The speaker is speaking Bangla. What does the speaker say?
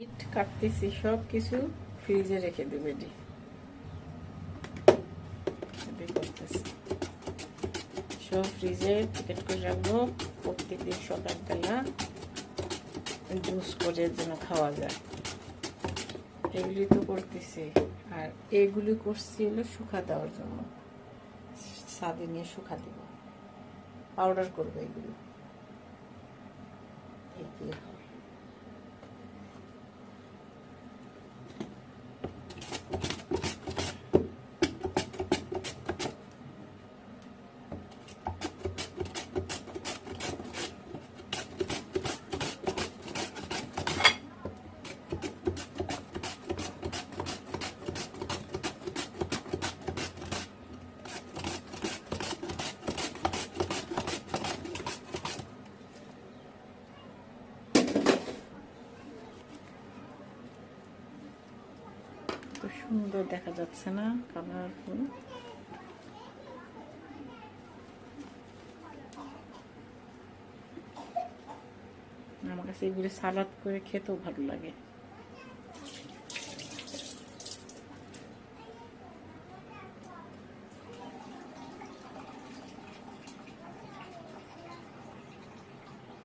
ইট কাটতেছি, সব কিছু ফ্রিজে রেখে দেবে করতেছি, সব ফ্রিজে প্যাকেট করে রাখবো। প্রত্যেকদিন সকালবেলা জুস করে যেন খাওয়া যায়, এগুলি তো করতেছি। আর এগুলি করছি হলো শুকা দেওয়ার জন্য, ছাদে নিয়ে শুকা দেব, পাউডার করবো এগুলো। খুব সুন্দর দেখা যাচ্ছে না, কালারফুল। আমার কাছে এগুলো সালাদ করে খেতেও ভালো লাগে।